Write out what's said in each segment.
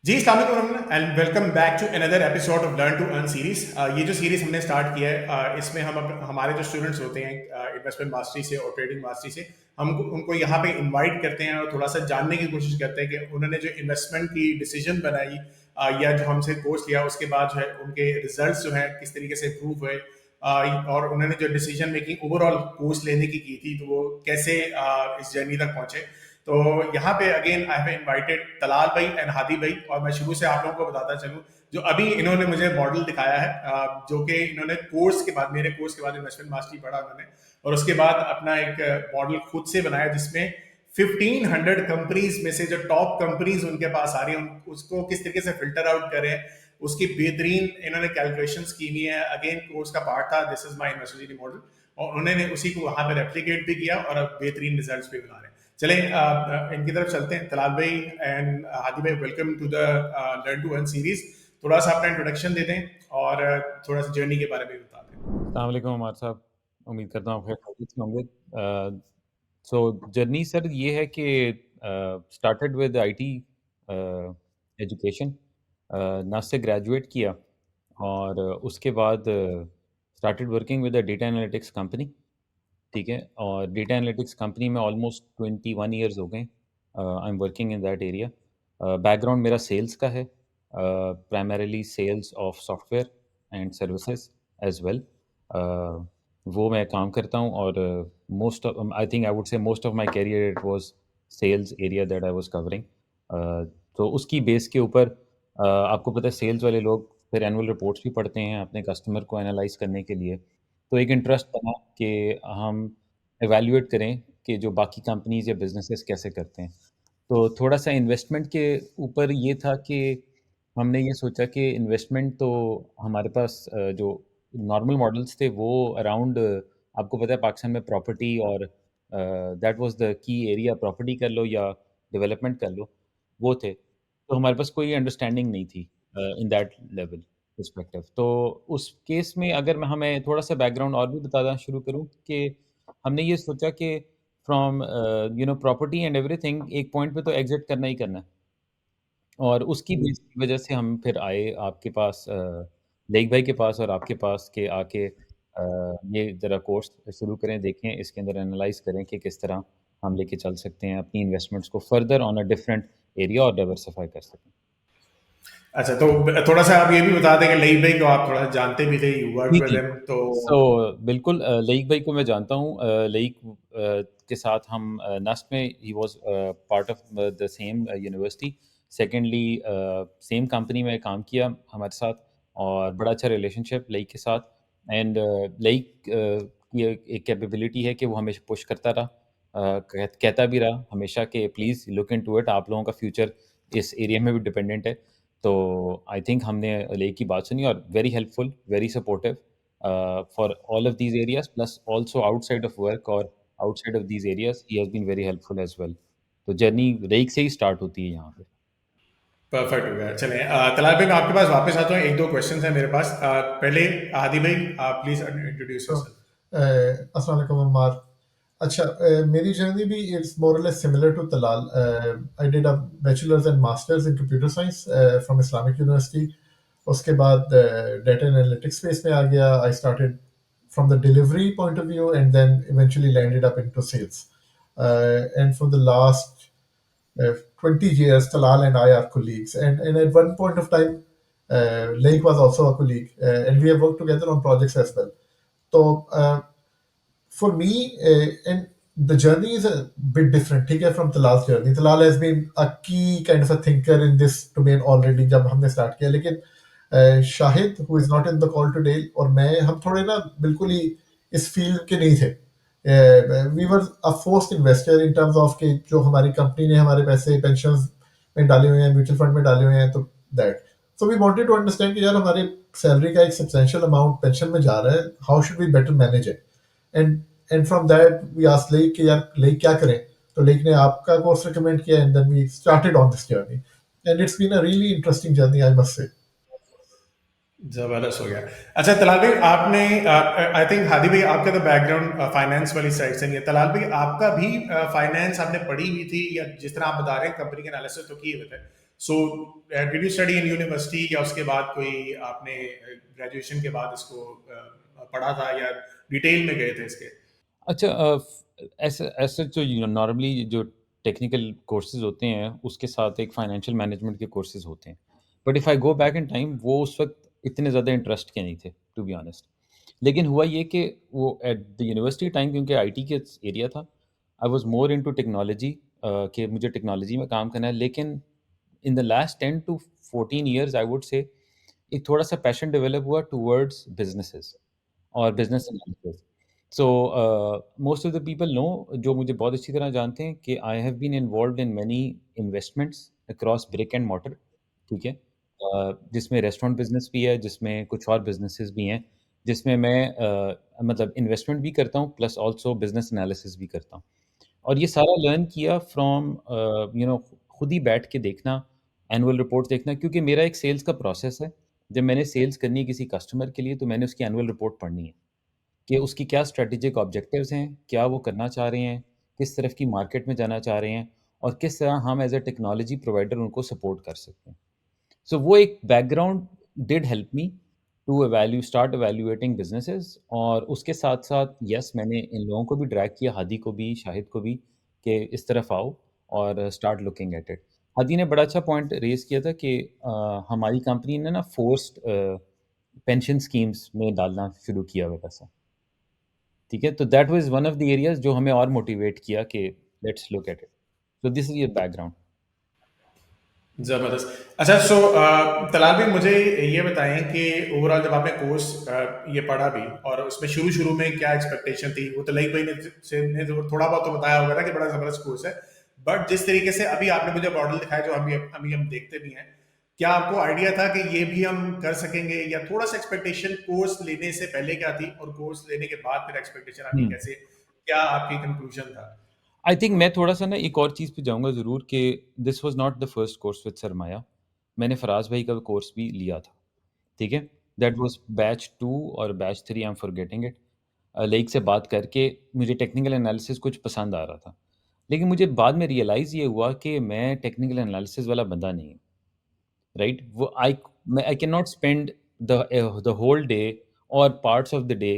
जी अस्सलाम वालेकुम and welcome back to another episode of learn to earn series. ये जो सीरीज हमने स्टार्ट किया है, इसमें हम हमारे जो स्टूडेंट्स होते हैं इन्वेस्टमेंट मास्टरी से और ट्रेडिंग मास्टरी से, हम उनको यहाँ पे इनवाइट करते हैं और थोड़ा सा जानने की कोशिश करते हैं कि उन्होंने जो इन्वेस्टमेंट की डिसीजन बनाई या जो हमसे कोर्स लिया उसके बाद जो है उनके रिजल्ट्स जो है किस तरीके से इम्प्रूव हुए, और उन्होंने जो डिसीजन मेकिंग ओवरऑल कोर्स लेने की थी तो वो कैसे इस जर्नी तक पहुंचे। तो यहाँ पे again I have invited Talal भाई एंड हादी भाई, और मैं शुरू से आप लोगों को बताता चलूँ जो अभी इन्होंने मुझे मॉडल दिखाया है, जो कि इन्होंने कोर्स के बाद, मेरे कोर्स के बाद इन्वेस्टमेंट मास्टरी पढ़ा उन्होंने, और उसके बाद अपना एक मॉडल खुद से बनाया जिसमें 1500 कंपनीज में से जो टॉप कंपनीज उनके पास आ रही है उसको किस तरीके से फिल्टर आउट करें, उसकी बेहतरीन इन्होंने कैलकुलेशंस की हुई है। अगेन कोर्स का पार्ट था this is my investment model, और उन्होंने उसी को वहां पे रेप्लिकेट भी किया और अब बेहतरीन रिजल्ट्स भी बना रहे हैं। चलें इनकी तरफ चलते हैं। तलाल भाई एंड हादी भाई, welcome to the learn to earn series. थोड़ा सा अपना इंट्रोडक्शन दे दें और थोड़ा सा जर्नी के बारे में बता दें। अस्सलाम वालेकुम उमर साहब, उम्मीद करता हूँ आप खैरियत से होंगे। सो जर्नी सर ये है कि स्टार्टेड विद आईटी एजुकेशन, ना से ग्रेजुएट किया और उसके बाद started working with a data analytics company. ठीक है, और डेटा एनालिटिक्स कंपनी में ऑलमोस्ट 21 ईयर्स हो गए। I am working in that area. Background मेरा सेल्स का है, primarily sales of software and services as well. वो मैं काम करता हूँ और most of I think I would say most of my career it was sales area that I was covering. तो उसकी बेस के ऊपर आपको पता है सेल्स वाले लोग फिर एनुअल रिपोर्ट्स भी पढ़ते हैं अपने कस्टमर को एनालाइज करने के लिए। तो एक इंटरेस्ट बना कि हम एवैल्यूएट करें कि जो बाकी कंपनीज़ या बिज़नेसेस कैसे करते हैं। तो थोड़ा-सा इन्वेस्टमेंट के ऊपर ये था कि हमने ये सोचा कि इन्वेस्टमेंट तो हमारे पास जो नॉर्मल मॉडल्स थे वो अराउंड, आपको पता है पाकिस्तान में प्रॉपर्टी और that was the key area, property कर लो या डेवलपमेंट कर लो, वो थे। तो हमारे पास कोई अंडरस्टैंडिंग नहीं थी इन दैट लेवल पर्सपेक्टिव। तो उस केस में अगर मैं हमें थोड़ा-सा बैकग्राउंड और भी बताना शुरू करूँ कि हमने ये सोचा कि फ्रॉम प्रॉपर्टी एंड एवरीथिंग एक पॉइंट पे तो एग्ज़िट करना ही करना है। और उसकी बेस की वजह से हम फिर आए आपके पास, लेक भाई के पास और आपके पास के आके ये ज़रा कोर्स शुरू करें, देखें इसके अंदर एनालाइज़ करें कि किस तरह हम लेके चल सकते हैं अपनी इन्वेस्टमेंट्स को further on a different area और डाइवर्सिफ़ाई कर सकें। अच्छा, तो थोड़ा सा आप ये भी बता दें कि लई भाई को आप थोड़ा सा जानते भी थे, यू वर्क जी, विद जी। हिम तो। सो बिल्कुल, लईक भाई को मैं जानता हूँ। लईक के साथ हम नस्ट में he was part of the same university. Secondly same company में काम किया हमारे साथ और बड़ा अच्छा रिलेशनशिप लईक के साथ। एंड लईक की एक कैपेबिलिटी है कि वो हमेशा पुश करता रहा, कहता भी रहा हमेशा कि प्लीज़ लुक इनटू इट, आप लोगों का फ्यूचर इस एरिया में भी डिपेंडेंट है। तो आई थिंक हमने लईक की बात सुनी और very helpful, very supportive for all of these areas, plus also outside of work or outside of these areas, he has been very helpful as well. तो जर्नी रेक से ही start होती है यहाँ पे। परफेक्ट हो गया। चलें तलाल भाई, मैं आपके पास वापस आता हूँ, एक दो क्वेश्चन है मेरे पास। पहले हादी भाई, प्लीज इंट्रोड्यूस तो योरसेल्फ। अस्सलाम वालेकुम अम्मार। अच्छा, मेरी जर्नी भी इट्स मोर और less similar to Talal. I did a bachelors and masters in computer science from Islamic university. उसके बाद डेटा एनालिटिक्स स्पेस में आ गया। I started from the delivery point of view and then eventually landed up into sales. And for the last 20 years, Talal and I are colleagues. And at one point of time, Lake was also a colleague, and we have worked together on projects as well. So for me, and the journey is a bit different, ठीक है, from Talal's journey. Talal has been a key kind of a thinker in this domain already जब हमने start किया, लेकिन Shahid who is not in the call today और मैं, हम थोड़े ना बिल्कुल ही इस फील्ड के नहीं थे। We were a forced investor in terms of कि जो हमारी कंपनी ने हमारे पैसे पेंशन में डाले हुए हैं, म्यूचुअल फंड में डाले हुए हैं, तो that, so we wanted to understand कि यार हमारे सैलरी का एक सब्सटेंशियल अमाउंट पेंशन में जा रहा है, how should we better manage it. And from that we asked Laik कि यार लेक क्या करें, तो लेक ने आपका कोर्स रिकमेंड किया and then we started on this journey and it's been a really interesting journey, I must say. जबरदस्त हो गया। अच्छा तलाल भाई, आपने आई थिंक हादी भाई आपका तो बैकग्राउंड फाइनेंस वाली साइड से नहीं है, तलाल भाई आपका भी फाइनेंस आपने पढ़ी हुई थी या जिस तरह आप बता रहे हैं कंपनी के एनालिसिस तो किए हुए थे, so did you study in university या उसके बाद कोई आपने ग्रेजुएशन के बाद इसको पढ़ा था या डिटेल में गए थे इसके? अच्छा, ऐसे ऐसे तो नॉर्मली जो टेक्निकल कोर्सेज होते हैं उसके साथ एक फाइनेंशियल मैनेजमेंट के कोर्सेज होते हैं, but if I go back in time वो उस वक्त इतने ज़्यादा इंटरेस्ट के नहीं थे, टू बी ऑनेस्ट। लेकिन हुआ ये कि वो एट द यूनिवर्सिटी टाइम, क्योंकि आईटी के एरिया था, I was more into technology, कि मुझे टेक्नोलॉजी में काम करना है। लेकिन in the last 10 to 14 years I would say एक थोड़ा सा पैशन डेवलप हुआ टूवर्ड्स बिजनेसेस और business analysis. So most of the people know, जो मुझे बहुत अच्छी तरह जानते हैं, कि I have been involved in many investments across brick and mortar. ठीक है, जिसमें रेस्टोरेंट बिजनेस भी है, जिसमें कुछ और बिजनेसेस भी हैं, जिसमें मैं मतलब इन्वेस्टमेंट भी करता हूँ प्लस ऑल्सो बिजनेस एनालिसिस भी करता हूँ। और ये सारा लर्न किया फ्रॉम खुद ही बैठ के देखना, एनुअल रिपोर्ट देखना, क्योंकि मेरा एक सेल्स का प्रोसेस है। जब मैंने सेल्स करनी है किसी कस्टमर के लिए, तो मैंने उसकी एनुअल रिपोर्ट पढ़नी है कि उसकी क्या स्ट्रैटेजिक ऑब्जेक्टिव्स हैं, क्या वो करना चाह रहे हैं, किस तरफ की मार्केट में जाना चाह रहे हैं, और किस तरह हम एज़ अ टेक्नोलॉजी प्रोवाइडर उनको सपोर्ट कर सकते हैं। सो वो एक background did help me to start evaluating businesses. और उसके साथ साथ यस, मैंने इन लोगों को भी ड्रैग किया, हादी को भी, शाहिद को भी, कि इस तरफ आओ और start looking at it. Hadi ने बड़ा अच्छा पॉइंट रेज किया था कि हमारी कंपनी ने ना फोर्स्ड पेंशन स्कीम्स में डालना शुरू किया हुआ पैसा। ठीक है, तो that was one of the areas जो हमें और मोटिवेट किया कि let's look at it. So this is your background. ज़बरदस्त। अच्छा, सो तलाल भाई मुझे ये बताएं कि ओवरऑल जब आपने कोर्स ये पढ़ा भी और उसमें शुरू शुरू में क्या एक्सपेक्टेशन थी, वो तलई भाई ने जो थोड़ा बहुत तो बताया होगा ना कि बड़ा ज़बरदस्त कोर्स है, बट जिस तरीके से अभी आपने मुझे मॉडल दिखाया जो अभी हम देखते भी हैं, क्या आपको आइडिया था कि ये भी हम कर सकेंगे, या थोड़ा सा एक्सपेक्टेशन कोर्स लेने से पहले क्या थी और कोर्स लेने के बाद फिर एक्सपेक्टेशन आपकी कैसे, क्या आपकी कंक्लूजन था? आई थिंक मैं थोड़ा-सा ना एक और चीज़ पे जाऊँगा ज़रूर, कि this was not the first course with Sarmaaya. मैंने फराज़ भाई का कोर्स भी लिया था, ठीक है? दैट वाज़ बैच 2 और batch 3, I am forgetting it. Like से बात करके मुझे टेक्निकल एनालिसिस कुछ पसंद आ रहा था। लेकिन मुझे बाद में रियलाइज़ ये हुआ कि मैं टेक्निकल एनालिसिस वाला बंदा नहीं हूँ। राइट? वो I can not spend the whole day और पार्ट्स ऑफ द डे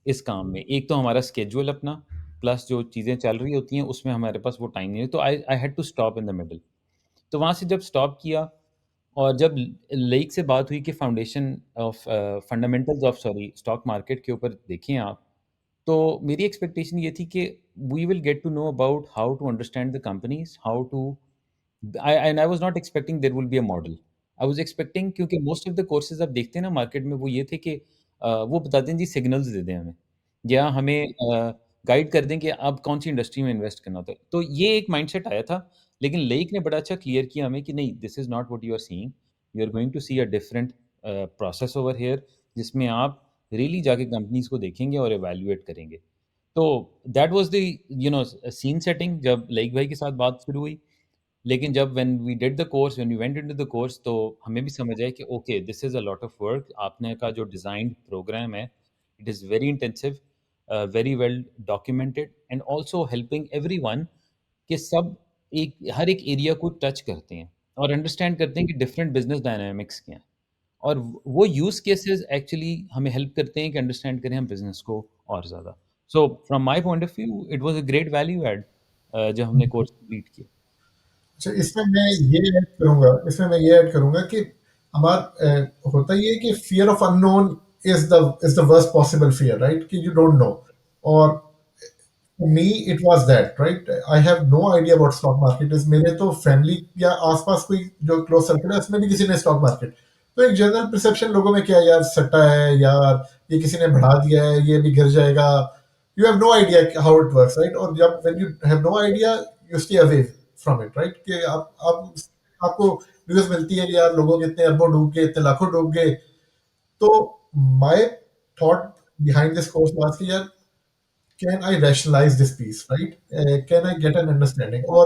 इस काम में। एक तो हमारा स्केड्यूल अपना, प्लस जो चीज़ें चल रही होती हैं उसमें हमारे पास वो टाइम नहीं है, तो I I had to stop in the middle. तो वहाँ से जब स्टॉप किया, और जब लेक से बात हुई कि foundation of fundamentals of sorry stock market के ऊपर देखें आप, तो मेरी एक्सपेक्टेशन ये थी कि we will get to know about how to understand the companies, how to I was not expecting there will be a model. I was expecting, क्योंकि मोस्ट ऑफ द कोर्सेज़ आप देखते हैं ना मार्केट में, वो ये थे कि वो बताते हैं जी सिग्नल्स दे दें हमें, या हमें गाइड कर दें कि आप कौन-सी इंडस्ट्री में इन्वेस्ट करना होता है। तो ये एक माइंडसेट आया था, लेकिन लेक ने बड़ा अच्छा क्लियर किया हमें कि नहीं, this is not what you are seeing, you are going to see a different process over here, जिसमें आप रियली जाके कंपनीज़ को देखेंगे और इवैल्यूएट करेंगे। तो that was the scene setting जब लेक भाई के साथ बात शुरू हुई। लेकिन जब when we went into the course, तो हमें भी समझ आया कि okay, this is a lot of work. आपने का जो डिज़ाइंड प्रोग्राम है, it is very intensive, very well documented, and also helping everyone, कि सब हर एक एरिया को टच करते हैं और अंडरस्टैंड करते हैं कि डिफरेंट बिज़नेस डायनामिक्स क्या हैं। और वो यूज़ केसेस एक्चुअली हमें हेल्प करते हैं कि अंडरस्टैंड करें हम बिज़नेस को और ज़्यादा। So from my point of view it was a great value add जब हमने कोर्स कंप्लीट किया। अच्छा, इसमें मैं ये ऐड करूँगा कि होता ये है कि fear of unknown is the worst possible fear, right? कि यू डोंट नो। और For me, it was that, right? I have no idea what stock market is. मेरे तो फैमिली या आसपास कोई जो क्लोज सर्कल है उसमें भी किसी ने स्टॉक मार्केट, तो एक जनरल परसेप्शन लोगों में क्या है, यार सट्टा है यार, ये किसी ने बढ़ा दिया है, ये भी गिर जाएगा। You have no idea how it works, right? और जब when you have no idea, you stay away from it, right? कि आप आपको न्यूज़ मिलती है कि यार लोगों के इतने अरबों डूब गए, इतने लाखों डूब गए। तो my thought behind this course was कि यार, can I rationalize this piece, right? Can I get an understanding? Or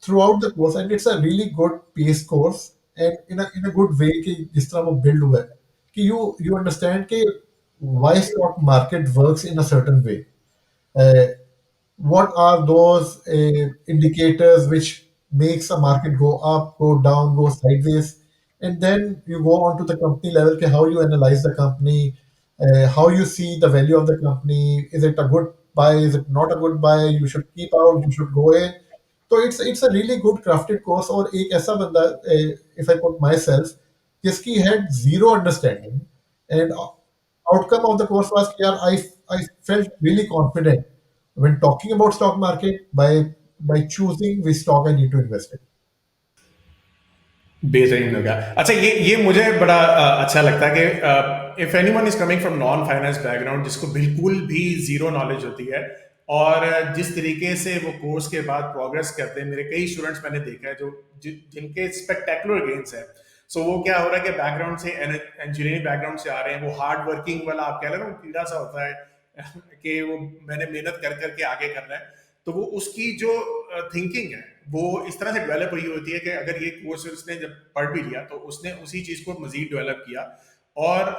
throughout the course, and it's a really good pace course, and in a good way कि जिस तरह वो build हुआ है, कि you understand कि why stock market works in a certain way. Uh, what are those indicators which makes a market go up, go down, go sideways, and then you go on to the company level, okay, how you analyze the company, how you see the value of the company. Is it a good buy? Is it not a good buy? You should keep out. You should go in. So it's a really good crafted course. और एक ऐसा बंदा, if I put myself, जिसकी had zero understanding, and outcome of the course was, yeah, I felt really confident when talking about stock market by choosing which stock I need to invest in. बेहतरीन हो गया। अच्छा, ये मुझे बड़ा अच्छा लगता है कि if anyone is coming from non finance background, जिसको बिल्कुल भी जीरो नॉलेज होती है, और जिस तरीके से वो कोर्स के बाद प्रोग्रेस करते हैं, मेरे कई स्टूडेंट्स मैंने देखा है जो जिनके स्पेक्टेकुलर गेन्स है। सो वो क्या हो रहा है कि बैकग्राउंड से, इंजीनियरिंग बैकग्राउंड से आ रहे हैं, वो हार्ड वर्किंग वाला आप कह रहे हैं ना, वो कीड़ा सा होता है कि वो मैंने मेहनत कर करके आगे करना है। तो वो उसकी जो थिंकिंग है वो इस तरह से डेवलप हुई होती है कि अगर ये कोर्स उसने जब पढ़ भी लिया तो उसने उसी चीज को मजीद डेवलप किया, और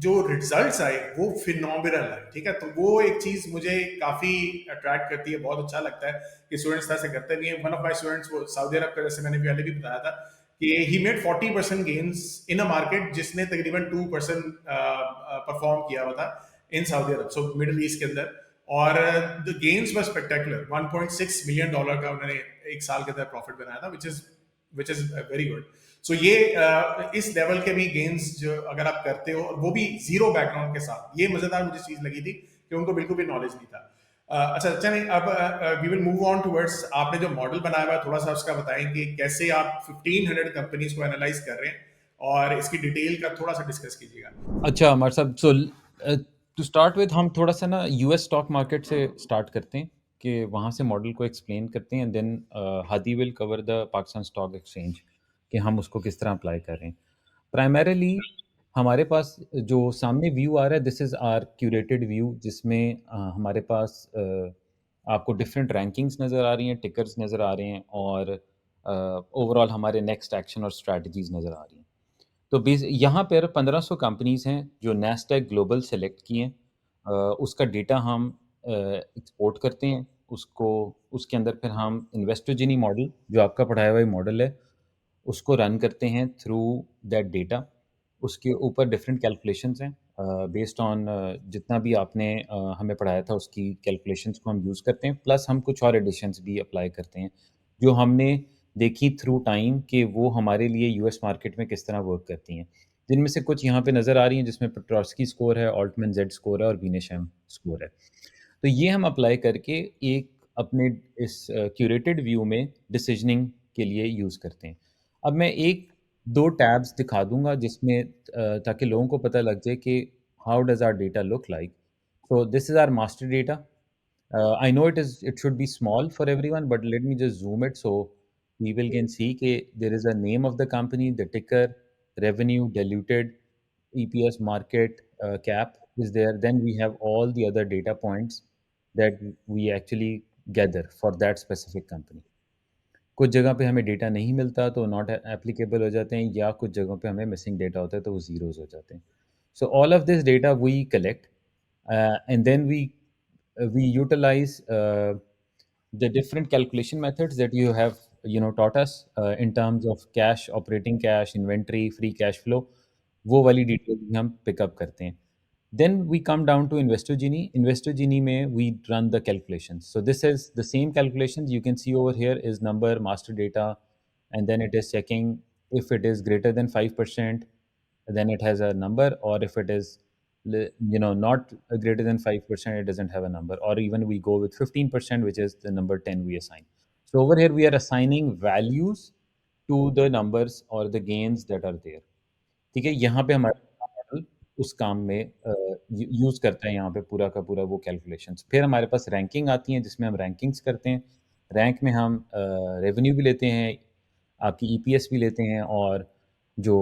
जो रिजल्ट्स आए वो फिनोमिनल है। ठीक है, तो वो एक चीज मुझे काफी अट्रैक्ट करती है, बहुत अच्छा लगता है कि स्टूडेंट्स तरह से करते भी हैं। वन ऑफ माय स्टूडेंट्स, वो सऊदी अरब का, जैसे मैंने पहले भी बताया था, कि he made 40% gains in a market जिसने तकरीबन 2% परफॉर्म किया हुआ था in Saudi Arab, so middle east के अंदर। और the gains were spectacular, $1.6 million का उन्होंने एक साल के अंदर प्रॉफिट बनाया था, विच इज वेरी गुड। सो ये इस लेवल के भी गेन्स जो अगर आप करते हो, और वो भी जीरो बैकग्राउंड के साथ, ये मजेदार मुझे चीज लगी थी कि उनको बिल्कुल भी नॉलेज नहीं था। अच्छा चलें, अब we will move on towards, आपने जो मॉडल बनाया हुआ है थोड़ा सा उसका बताएं कि कैसे आप 1500 कंपनीज को एनालाइज कर रहे हैं, और इसकी डिटेल का थोड़ा सा डिस्कस कीजिएगा। अच्छा हमारे साहब, सो टू स्टार्ट विद हम थोड़ा सा ना यूएस स्टॉक मार्केट से स्टार्ट करते हैं कि वहाँ से मॉडल को एक्सप्लेन करते हैं, then Hadi will cover the Pakistan stock exchange कि हम उसको किस तरह अप्लाई कर रहे हैं। प्राइमरीली हमारे पास जो सामने व्यू आ रहा है, this is our curated view, जिसमें हमारे पास आपको डिफरेंट रैंकिंग्स नज़र आ रही हैं, टिकर्स नज़र आ रहे हैं, और ओवरऑल हमारे नेक्स्ट एक्शन और स्ट्रैटेजीज नज़र आ रही हैं। तो बेस यहाँ पर 1500 कंपनीज़ हैं जो नैस्डैक ग्लोबल सेलेक्ट किए हैं। उसका डेटा हम एक्सपोर्ट करते हैं, उसको उसके अंदर फिर हम इन्वेस्टोजिनी मॉडल, जो आपका पढ़ाया हुआ मॉडल है, उसको रन करते हैं थ्रू दैट डेटा। उसके ऊपर डिफरेंट कैलकुलेशंस हैं, बेस्ड ऑन जितना भी आपने हमें पढ़ाया था उसकी कैलकुलेशंस को हम यूज़ करते हैं, प्लस हम कुछ और एडिशंस भी अप्लाई करते हैं जो हमने देखी थ्रू टाइम कि वो हमारे लिए यूएस मार्केट में किस तरह वर्क करती हैं। जिनमें से कुछ यहाँ पे नज़र आ रही हैं, जिसमें पेट्रोस्की स्कोर है, ऑल्टमैन जेड स्कोर है और विनेशम स्कोर है। तो ये हम अप्लाई करके एक अपने इस क्यूरेटेड व्यू में डिसीजनिंग के लिए यूज़ करते हैं। अब मैं एक दो टैब्स दिखा दूंगा जिसमें ताकि लोगों को पता लग जाए कि how does our data look like. So this is our master data. I know it should be small for everyone, but let me just zoom it so people can see that there is a name of the company, the ticker, revenue, diluted, EPS, market cap is there. Then we have all the other data points that we actually gather for that specific company. कुछ जगह पे हमें data नहीं मिलता तो not applicable हो जाते हैं, या कुछ जगहों पे हमें मिसिंग डेटा होता है तो वो ज़ीरोज़ हो जाते हैं। So all of this data we collect and then we utilize the different calculation methods that you have taught us in terms of cash, operating cash, inventory, free cash flow, वो वाली detail भी हम pickup करते हैं। Then we come down to Investor Genie. Investor Genie में we run the calculations. So this is the same calculations you can see over here is number, master data, and then it is checking if it is greater than 5%, then it has a number, or if it is not greater than 5%, it doesn't have a number, or even we go with 15%, which is the number 10 we assign. So over here we are assigning values to the numbers or the gains that are there. ठीक है, यहाँ पे हमारा model उस काम में use करता है यहाँ पे पूरा का पूरा वो कैलकुलेशंस। फिर हमारे पास रैंकिंग आती हैं जिसमें हम रैंकिंग्स करते हैं। रैंक में हम रेवेन्यू भी लेते हैं, आपकी ईपीएस भी लेते हैं, और जो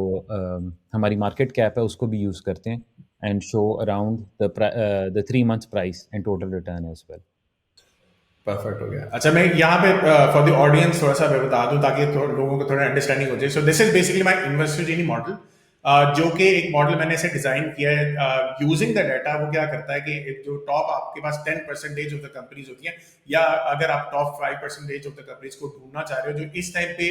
हमारी मार्केट कैप है उसको भी यूज़ करते हैं, and show around the 3 months price and total return as well. Perfect हो गया। अच्छा, मैं यहाँ पे फॉर द ऑडियंस थोड़ा सा मैं बता दूं ताकि लोगों को थोड़ा अंडरस्टैंडिंग हो जाए। So this is basically my investor genie model. जो कि एक मॉडल मैंने इसे डिजाइन किया है यूजिंग द डाटा। वो क्या करता है कि जो टॉप आपके पास 10% ऑफ द कंपनीज होती हैं, या अगर आप टॉप 5% ऑफ द कंपनीज को ढूंढना चाह रहे हो जो इस टाइम पे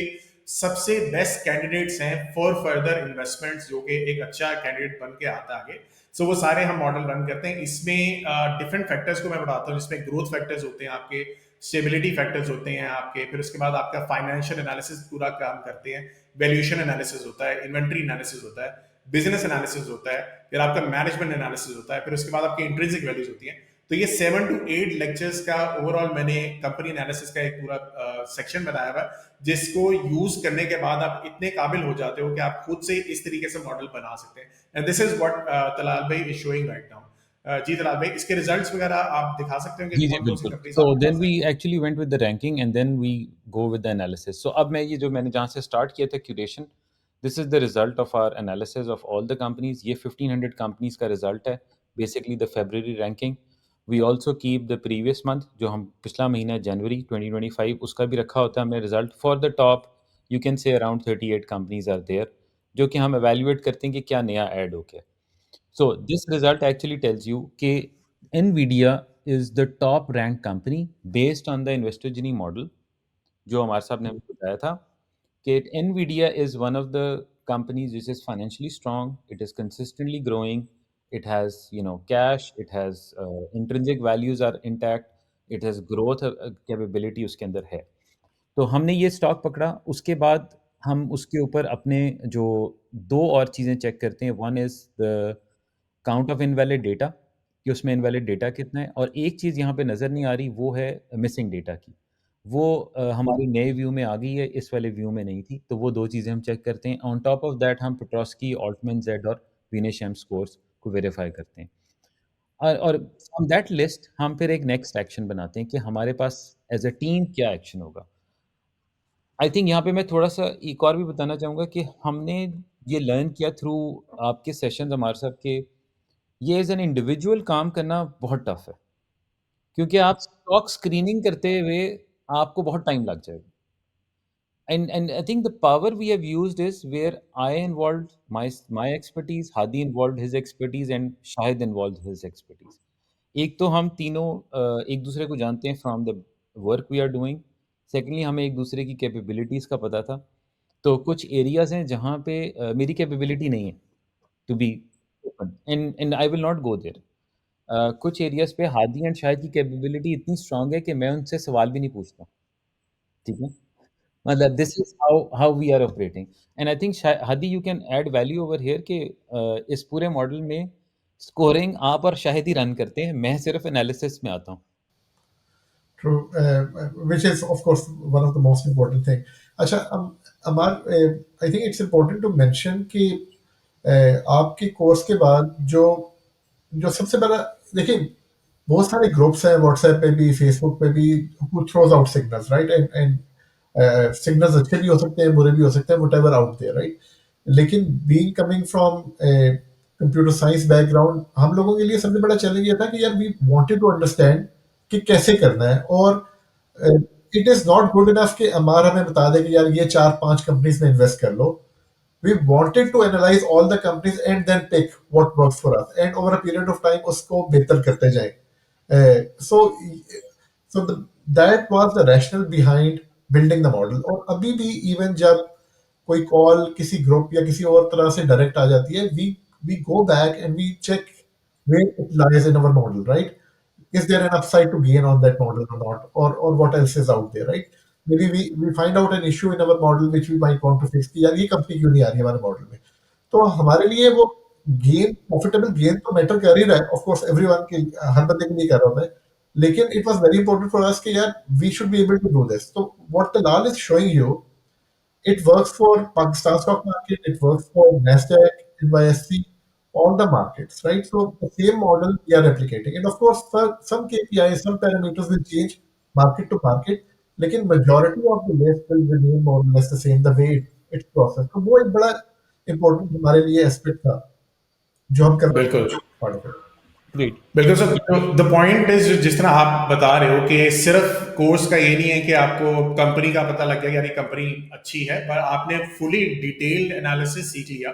सबसे बेस्ट कैंडिडेट्स हैं फॉर फर्दर इन्वेस्टमेंट्स, जो कि एक अच्छा कैंडिडेट बन के आता है आगे, सो वो सारे हम मॉडल रन करते हैं। इसमें डिफरेंट फैक्टर्स को मैं बताता हूँ, जिसमें ग्रोथ फैक्टर्स होते हैं आपके, स्टेबिलिटी फैक्टर्स होते हैं आपके, फिर उसके बाद आपका फाइनेंशियल एनालिसिस पूरा काम करते हैं, वैल्यूएशन एनालिसिस होता है, इन्वेंट्री एनालिसिस होता है, बिजनेस एनालिसिस होता है, फिर आपका मैनेजमेंट एनालिसिस होता है, फिर उसके बाद आपकी इंट्रिंसिक वैल्यूज होती हैं। तो ये 7 to 8 लेक्चर्स का ओवरऑल मैंने कंपनी एनालिसिस का एक पूरा सेक्शन बनाया हुआ है, जिसको यूज करने के बाद आप इतने काबिल हो जाते हो कि आप खुद से इस तरीके से मॉडल बना सकते हैं। And this is what Talal भाई इज शोइंग राइट नाउ। जी तलाल भाई, इसके रिजल्ट्स वगैरह आप दिखा सकते हो कि जी, जी, कौन कौन सी बिल्कुल। कंपनीज So आपके then पास we हैं? actually went with the ranking and then we go with the analysis. So अब मैं ये जो मैंने जहाँ से स्टार्ट किया था curation, this is the result of our analysis of all the companies. ये 1500 companies का result है, basically the February ranking. We also keep the previous month, जो हम पिछला महीना जनवरी 2025 उसका भी रखा होता है हमने result for the top. You can say around 38 companies are there, जो कि हम evaluate करते हैं कि क्या नया add हो गया। So this result actually tells you कि NVIDIA is the top ranked company based on the investor Gini model, जो हमारे साहब ने हमें बताया था कि NVIDIA is one of the companies which is financially strong, it is consistently growing, it has cash, it has intrinsic values are intact, it has growth capability उसके अंदर है। तो हमने ये स्टॉक पकड़ा, उसके बाद हम उसके ऊपर अपने जो 2 और चीज़ें चेक करते हैं, one is the count of invalid data, कि उसमें इनवैलिड डेटा कितना है, और एक चीज़ यहाँ पे नज़र नहीं आ रही वो है मिसिंग डेटा की। वो हमारे नए व्यू में आ गई है, इस वाले व्यू में नहीं थी, तो वो 2 चीज़ें हम चेक करते हैं। ऑन टॉप ऑफ दैट हम पेट्रोस्की, ऑल्टमैन ज़ेड और विनेश-एम स्कोर्स को वेरीफाई करते हैं। और फ्रॉम दैट लिस्ट हम फिर एक नेक्स्ट एक्शन बनाते हैं कि हमारे पास एज़ अ टीम क्या एक्शन होगा। आई थिंक यहाँ पे मैं थोड़ा-सा एक और भी बताना चाहूँगा कि हमने ये लर्न किया थ्रू आपके सेशंस हमारे साथ के ये एज़ एन इंडिविजुअल काम करना बहुत टफ है, क्योंकि आप स्टॉक स्क्रीनिंग करते हुए आपको बहुत टाइम लग जाएगा। And I think the power we have used is where I involved my expertise, Hadi involved his expertise, and Shahid involved his expertise. एक तो हम तीनों एक दूसरे को जानते हैं from the work we are doing. Secondly हमें एक दूसरे की कैपेबिलिटीज़ का पता था। तो कुछ एरियाज़ हैं जहाँ पे मेरी कैपेबिलिटी नहीं है to be open, and I will not go there. कुछ एरियाज़ पे हादी एंड शाहिद की कैपेबिलिटी इतनी स्ट्रांग है कि मैं उनसे सवाल भी नहीं पूछता, ठीक है? मतलब this is how we are operating, and I think Hadi you can add value over here कि इस पूरे मॉडल में स्कोरिंग आप और शाहिद ही रन करते हैं, मैं सिर्फ एनालिसिस में आता हूँ। True, which is of course one of the most important thing. अच्छा, अमार, I think it's important to mention कि आपके कोर्स के बाद जो जो सबसे बड़ा, देखिए, बहुत सारे ग्रुप्स हैं व्हाट्सएप पे भी, फेसबुक पे भी, who throws out signals, right? And signals अच्छे भी हो सकते हैं, बुरे भी हो सकते हैं, whatever out there, right? लेकिन being coming from computer science background, हम लोगों के लिए सबसे बड़ा चैलेंज ये था कि यार वी वांटेड टू अंडरस्टैंड कि कैसे करना है, और it is not good enough कि अमार हमें बता दे कि यार ये 4-5 कंपनीज में इन्वेस्ट कर लो. We wanted to analyze all the companies and then pick what works for us, and over a period of time उसको बेहतर करते जाएं. That was the rationale behind building the model. और अभी भी इवन जब कोई कॉल किसी ग्रुप या किसी और तरह से डायरेक्ट आ जाती है, we go back and we check where it lies in our model, right? Is there an upside to gain on that model or not, or what else is out there, right? Maybe we find out an issue in our model which we might want to fix कि यार ये company क्यों नहीं आ रही हमारे model में. तो हमारे लिए वो गेन, प्रॉफिटेबल गेन तो मैटर कर ही रहा है, ऑफ कोर्स एवरीवन के, हर बंदे के लिए कर रहा होता है, लेकिन it was very important for us कि यार we should be able to do this. तो what Talal is showing you, it works for Pakistan stock market, it works for Nasdaq, NYSE, all the markets, right? So the same model we are replicating. And of course, some KPIs, some parameters will change market to market, लेकिन majority of the list will remain more or less the same, the way it's processed. तो वो एक बड़ा important हमारे लिए aspect था जो हम कर बिल्कुल part of it. ग्रेट। बिल्कुल सर। तो द पॉइंट इज, जिस तरह आप बता रहे हो कि सिर्फ कोर्स का ये नहीं है कि आपको कंपनी का पता लग गया यार ये कंपनी अच्छी है, पर आपने फुली डिटेल्ड एनालिसिस सीख लिया,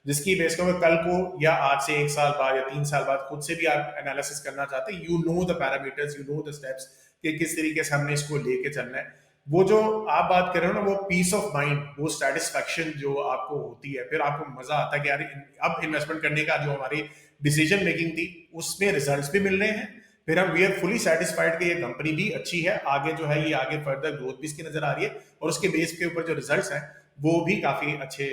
जिसकी बेस पे अगर कल को या आज से 1 साल बाद या 3 साल बाद खुद से भी आप एनालिसिस करना चाहते हैं, you know the parameters, you know the steps कि किस तरीके से हमने इसको लेके चलना है। वो जो आप बात कर रहे हो ना, वो पीस ऑफ माइंड, वो सेटिस्फैक्शन जो आपको होती है, फिर आपको मजा आता है कि यार अब इन्वेस्टमेंट करने का जो हमारी डिसीजन मेकिंग थी उसमें रिजल्ट्स भी मिल रहे हैं, फिर हम वी आर फुली सेटिस्फाइड कि ये कंपनी भी अच्छी है, आगे जो है ये आगे फर्दर ग्रोथ भी इसकी नजर आ रही है, और उसके बेस के ऊपर जो रिजल्ट्स हैं वो भी काफी अच्छे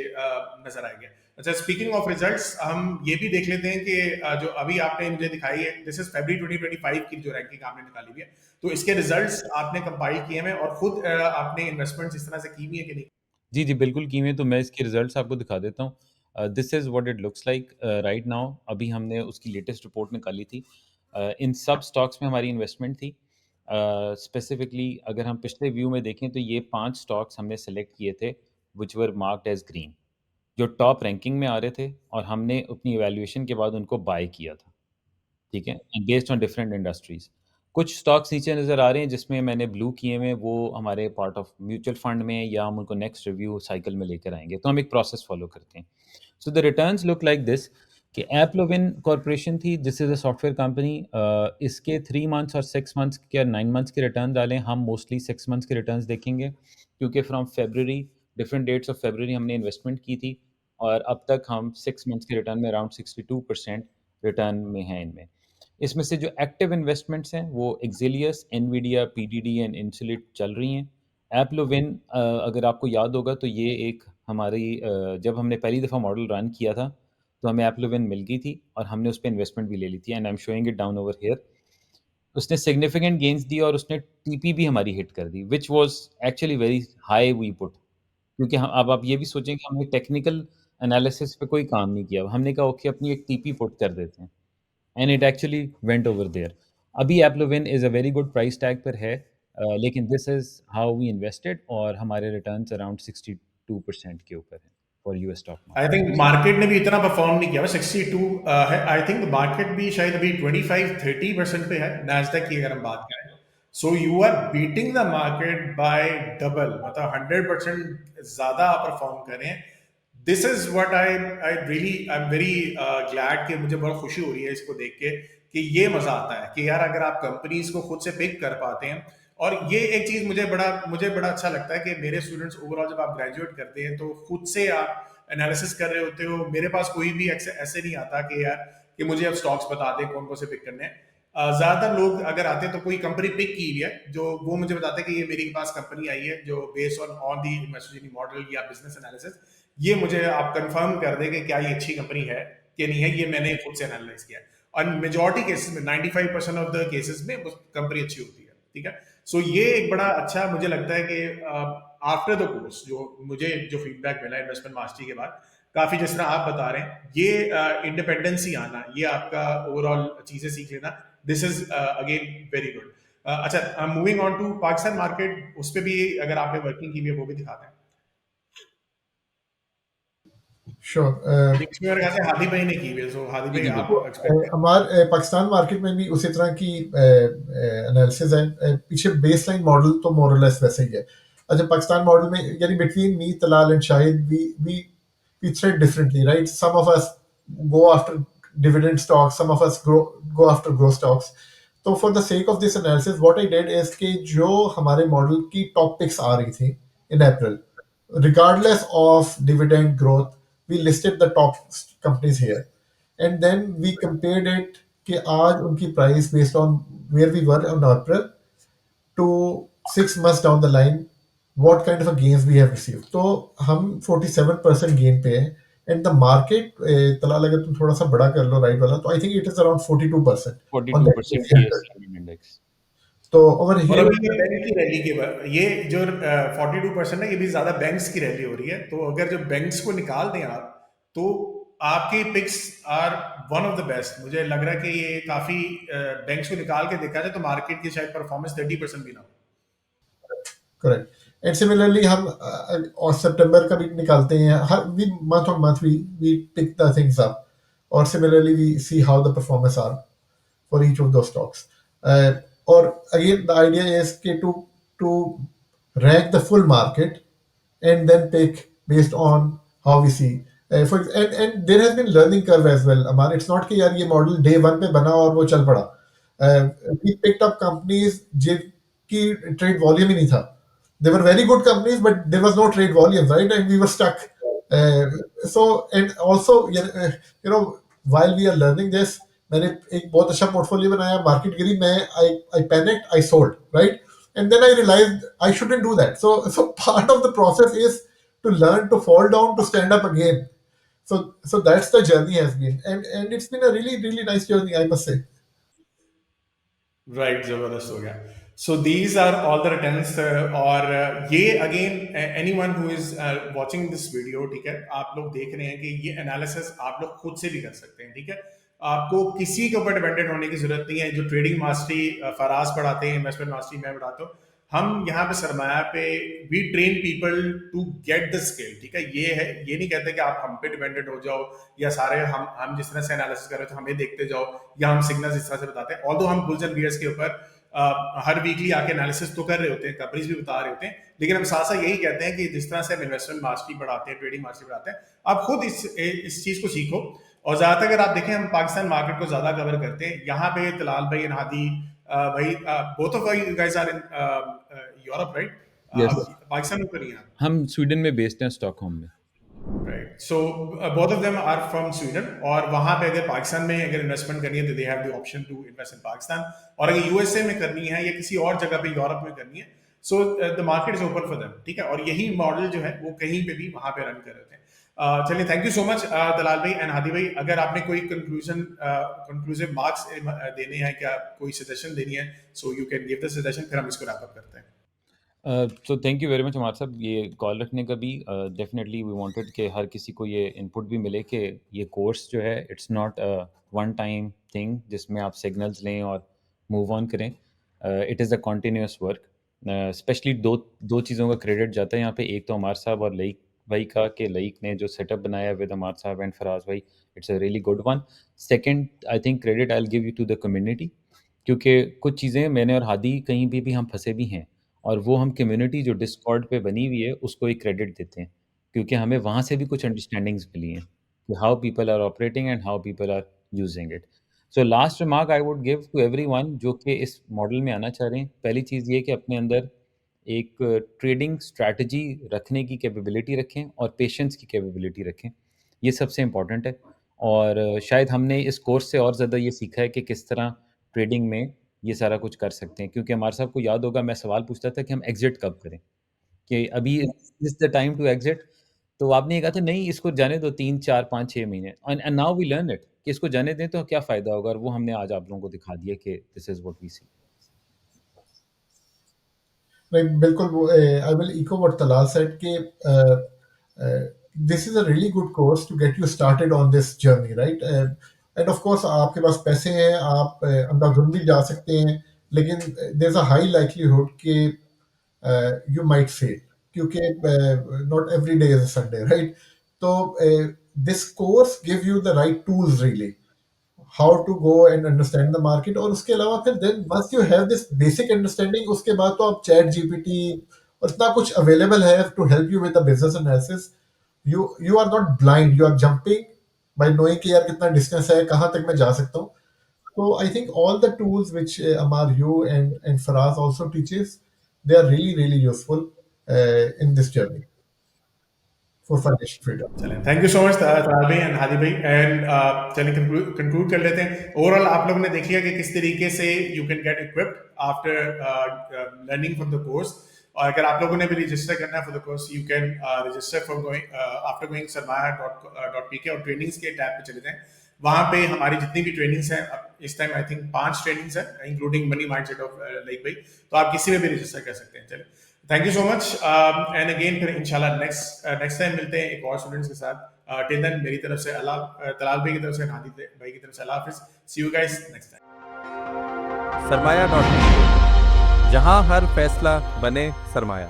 नजर आएंगे। अच्छा, स्पीकिंग ऑफ रिजल्ट्स, हम ये भी देख लेते हैं कि जो अभी आपने मुझे दिखाई है, दिस इज फरवरी 2025 की जो रैंकिंग आपने निकाली हुई है, तो इसके रिजल्ट्स आपने कंपाइल किए हैं और खुद आपने इन्वेस्टमेंट्स इस तरह से की हुई है कि नहीं? जी, जी, बिल्कुल की हुई हैं, तो मैं इसके रिज़ल्ट्स आपको दिखा देता हूँ। This is what it looks like right now. अभी हमने उसकी लेटेस्ट रिपोर्ट निकाली थी। इन सब स्टॉक्स में हमारी इन्वेस्टमेंट थी। स्पेसिफिकली अगर हम पिछले व्यू में देखें तो ये 5 स्टॉक्स हमने सेलेक्ट किए थे which were marked as green, जो टॉप रैंकिंग में आ रहे थे, और हमने अपनी इवैल्यूएशन के बाद उनको बाय किया था। ठीक है? Based on different industries. कुछ स्टॉक्स नीचे नज़र आ रहे हैं जिसमें मैंने ब्लू किए हुए हैं, वो हमारे पार्ट ऑफ म्यूचुअल फंड में हैं या हम उनको नेक्स्ट रिव्यू साइकिल में लेकर आएँगे। तो हम एक प्रोसेस फ़ॉलो करते हैं। So the returns look like this कि एप्लोविन कॉर्पोरेशन थी, this is a software company. इसके 3 मंथ्स और 6 मंथ्स के 9 मंथ्स के रिटर्न डालें, हम मोस्टली 6 मंथ्स के रिटर्न्स देखेंगे, क्योंकि from February, different dates of February हमने इन्वेस्टमेंट की थी, और अब तक हम 6 मंथ्स के रिटर्न में अराउंड 62% रिटर्न में हैं इनमें। इसमें से जो एक्टिव इन्वेस्टमेंट्स हैं वो एक्सिलियस, एनवीडिया, पीडीडी एंड इंसुलेट चल रही हैं। एप्लोविन, अगर आपको याद होगा तो ये एक हमारी जब हमने पहली दफ़ा मॉडल रन किया था तो हमें एप्लोविन मिल गई थी और हमने उस पे इन्वेस्टमेंट भी ले ली थी, and I am showing it down over here. उसने सिग्निफिकेंट गेन्स दी और उसने टीपी भी हमारी हिट कर दी, which was actually very high we put, क्योंकि हम अब आप ये भी सोचें कि हमने टेक्निकल एनालिसिस पे कोई काम नहीं किया। हमने कहा ओके अपनी एक टीपी पुट कर देते हैं, and it actually went over there. अभी AppLovin is a very good price tag पर है, लेकिन this is how we invested, और हमारे रिटर्न्स अराउंड 62% के ऊपर हैं for US stock I market. Think market ने भी इतना परफॉर्म नहीं किया, 62 है। आई थिंक मार्केट भी शायद अभी 25-30% पे है नैस्डैक की अगर हम बात करें। So you are beating the market by double, मतलब 100% ज्यादा आप परफॉर्म करें। This is what I am very glad कि मुझे बहुत खुशी हो रही है इसको देख के कि ये मजा आता है कि यार अगर आप कंपनीज को खुद से पिक कर पाते हैं। और ये एक चीज मुझे बड़ा अच्छा लगता है कि मेरे स्टूडेंट्स ओवरऑल जब आप ग्रेजुएट करते हैं तो खुद से आप एनालिसिस कर रहे होते हो। मेरे पास कोई भी ऐसे नहीं आता कि यार कि मुझे अब स्टॉक्स बता दे कौन कौन से पिक करने हैं। ज्यादातर लोग अगर आते हैं तो कोई कंपनी पिक की हुई है जो वो मुझे बताते हैं कि ये मेरे पास कंपनी आई है जो based on the investment model या बिजनेस एनालिसिस, ये मुझे आप कंफर्म कर दे कि क्या ये अच्छी कंपनी है कि नहीं है, ये मैंने खुद से एनालाइज किया है। और मेजॉरिटी केसेस में 95% ऑफ द केसेस में कंपनी अच्छी होती है। ठीक है, सो ये एक बड़ा अच्छा मुझे लगता है कि आफ्टर द कोर्स जो फीडबैक मिला इन्वेस्टमेंट मास्टरी के बाद, काफी जिस तरह आप बता रहे हैं, ये इंडिपेंडेंसी आना, ये आपका ओवरऑल चीजें सीख लेना, this is again very good. अच्छा, moving on to Pakistan market, उस पर भी अगर आपने वर्किंग की हुई है वो भी दिखाते हैं। श्योर। इसमें मेरे ख्याल से हादी भाई ने की हुई है, सो हादी जी, भाई जी, आप बिल्कुल। एक्सपेक्ट करें। हमारे पाकिस्तान मार्केट में भी उसी तरह की एनालिसिस है। पीछे बेसलाइन मॉडल तो मोरलेस वैसे ही है। अच्छा, पाकिस्तान मॉडल में यानी between me, Talal and Shahid, we thread differently, right? Some of us go after dividend stocks, some of us go after grow stocks. तो for the sake of this analysis what I did is कि जो हमारे model की top picks आ रही थी इन अप्रैल, regardless of dividend growth, we listed the top companies here, and then we compared it कि आज उनकी price based on where we were on April to 6 months down the line, what kind of a gains we have received. तो हम 47% gain पे हैं, and the market, Talal अगर तुम थोड़ा सा बड़ा कर लो राइट वाला, तो I think it is around 42% on that 42% ASE 100. BSE index. तो over और here, अभी ये बैंक की रैली के बाद ये जो 42% है, ये भी ज्यादा बैंक्स की रैली हो रही है। तो अगर जो बैंक्स को निकाल दें आप, तो आपके picks are one of the best. मुझे लग रहा है कि ये काफी बैंक्स को निकाल के देखा जाए तो मार्केट की शायद परफॉर्मेंस 30% भी ना हो। करेक्ट। एंड सिमिलरली हम और सितंबर का भी निकालते हैं, हर we month on month we pick the things up, और similarly we see how the performance are for each of those stocks. और अगेन द आइडिया इज कि to rank the full market and then pick based on how we see. and there has been learning curve as well. Amar, it's not कि यार ये model day 1 पे बना और वो चल पड़ा. We picked up companies जिनकी ट्रेड वॉल्यूम ही नहीं था. They were very good companies, but there was no trade volume, right? And we were stuck. So and also you know while we are learning this, मैंने एक बहुत अच्छा portfolio बनाया, market गिरी, मैं I panicked, I sold, right? And then I realized I shouldn't do that. So part of the process is to learn to fall down to stand up again. So that's the journey has been, and it's been a really nice journey, I must say. Right, जबरदस्त हो गया. So these are all the returns. और ये again anyone who is watching this video, ठीक है, आप लोग देख रहे हैं कि ये एनालिसिस आप लोग खुद से भी कर सकते हैं, ठीक है. आपको किसी के ऊपर डिपेंडेंट होने की जरूरत नहीं है. जो ट्रेडिंग मास्टरी फराज पढ़ाते हैं, इन्वेस्टमेंट मास्टरी मैं पढ़ाता हूँ, हम यहाँ पे सरमाया पे we train people to get the skill, ठीक है. ये नहीं कहते कि आप हम पे डिपेंडेंट हो जाओ या सारे हम जिस तरह से एनालिसिस कर रहे थे हमें देखते जाओ या हम सिग्नल्स इस तरह से बताते हैं. ऑल्दो हम बुल्स एंड बियर्स के ऊपर हर वीकली आके एनालिसिस तो कर रहे होते हैं, कंपनीज भी बता रहे होते हैं, लेकिन हम साथ साथ यही कहते हैं कि जिस तरह से हम इन्वेस्टमेंट मास्टरी पढ़ाते हैं, ट्रेडिंग मास्टरी पढ़ाते हैं, आप खुद इस चीज को सीखो. और ज्यादातर अगर आप देखें, हम पाकिस्तान मार्केट को ज्यादा कवर करते हैं. यहाँ पे तलाल भाई, हादी भाई, both of you guys are in Europe, right? Yes. Pakistan में नहीं हैं. हम स्वीडन में बेस्ड हैं, स्टॉकहोम में. Right. So both of them are from Sweden. और वहां पे अगर पाकिस्तान में अगर इन्वेस्टमेंट करनी है तो they have the option to invest in Pakistan. और अगर यूएसए में करनी है या किसी और जगह पे यूरोप में करनी है, so the market is open for them, ठीक है. और यही मॉडल जो है वो कहीं पे भी वहां पे रन कर रहे थे. चलिए, थैंक यू सो मच दलाल भाई एंड हादी भाई. अगर आपने कोई कंक्लूसिव मार्क्स देने हैं, क्या कोई सजेशन देनी है, so you can give the suggestion, फिर हम इसको रैप अप करते हैं. So thank you very much हमारे साहब, ये कॉल रखने का भी. डेफिनेटली वी वांटेड कि हर किसी को ये इनपुट भी मिले कि ये कोर्स जो है it's not a one time thing जिसमें आप सिग्नल्स लें और मूव ऑन करें. It is a continuous work. Specially दो चीज़ों का क्रेडिट जाता है यहाँ पे. एक तो हमारे साहब और लईक भाई का, कि लईक ने जो सेटअप बनाया विद हमार साहब एंड फराज भाई, it's a really good one. Second, I think credit I will give you to the community, क्योंकि कुछ चीज़ें मैंने और हादी कहीं भी हम फंसे भी हैं, और वो हम कम्युनिटी जो डिस्कॉर्ड पे बनी हुई है उसको एक क्रेडिट देते हैं, क्योंकि हमें वहाँ से भी कुछ अंडरस्टैंडिंग्स मिली हैं कि how people are operating and how people are using it. So last remark I would give to everyone जो कि इस मॉडल में आना चाह रहे हैं. पहली चीज़ ये कि अपने अंदर एक ट्रेडिंग स्ट्रैटेजी रखने की कैपेबिलिटी रखें और पेशेंस की कैपेबिलिटी रखें. ये सबसे इम्पॉर्टेंट है. और शायद हमने इस कोर्स से और ज़्यादा ये सीखा है कि किस तरह ट्रेडिंग में ये सारा कुछ कर सकते हैं. क्योंकि हमारे साहब को याद होगा, मैं सवाल पूछता था कि हम एग्ज़िट कब करें, कि अभी is the time to exit. तो आपने ये कहा था नहीं, इसको जाने दो 3, 4, 5, 6 महीने, and now we learn it कि इसको जाने दें तो क्या फ़ायदा होगा. और वो हमने आज आप लोगों को दिखा दिया कि this is what we see. नहीं, बिल्कुल. वो I will echo what Talal said कि this is a really good course to get you started on this journey, right? And of course आपके पास पैसे हैं, आप अंधाधुंध भी जा सकते हैं, लेकिन there is a high likelihood कि यू माइट फेल, क्योंकि not every day is a Sunday, right? तो this course give you the right tools really how to go and understand the market. और उसके अलावा फिर then once you have this basic understanding, उसके बाद तो आप चैट जीपीटी और इतना कुछ अवेलेबल है to help you with the business analysis. You are not blind, you are jumping by knowing कि यार कितना distance है, कहाँ तक मैं जा सकता हूँ. So I think all the tools which Amar, you and Faraz also teaches, they are really useful in this journey for financial freedom. चलें, thank you so much Talal भाई एंड हादी भाई. एंड चलिए कंक्लूड कर लेते हैं. ओवरऑल आप लोगों ने देख लिया कि किस तरीके से you can get equipped after learning from the course. और अगर आप लोगों ने भी रजिस्टर करना है for the course, you can register for going after going sarmaya.pk और ट्रेनिंग्स के टैब पे चले जाएं. वहाँ पे हमारी जितनी भी ट्रेनिंग्स हैं, इस टाइम आई थिंक 5 ट्रेनिंग्स हैं, including money mindset of like भाई. तो आप किसी में भी रजिस्टर कर सकते हैं. चलिए, thank you so much. And again फिर इंशाल्लाह नेक्स्ट टाइम मिलते हैं एक और स्टूडेंट्स के साथ. टिल देन मेरी तरफ से तलाल भाई की तरफ से, हादी भाई की तरफ से अल्लाह हाफिज़. सी यू गाइस नेक्स्ट टाइम. सरमाया.pk, जहां हर फैसला बने सरमाया.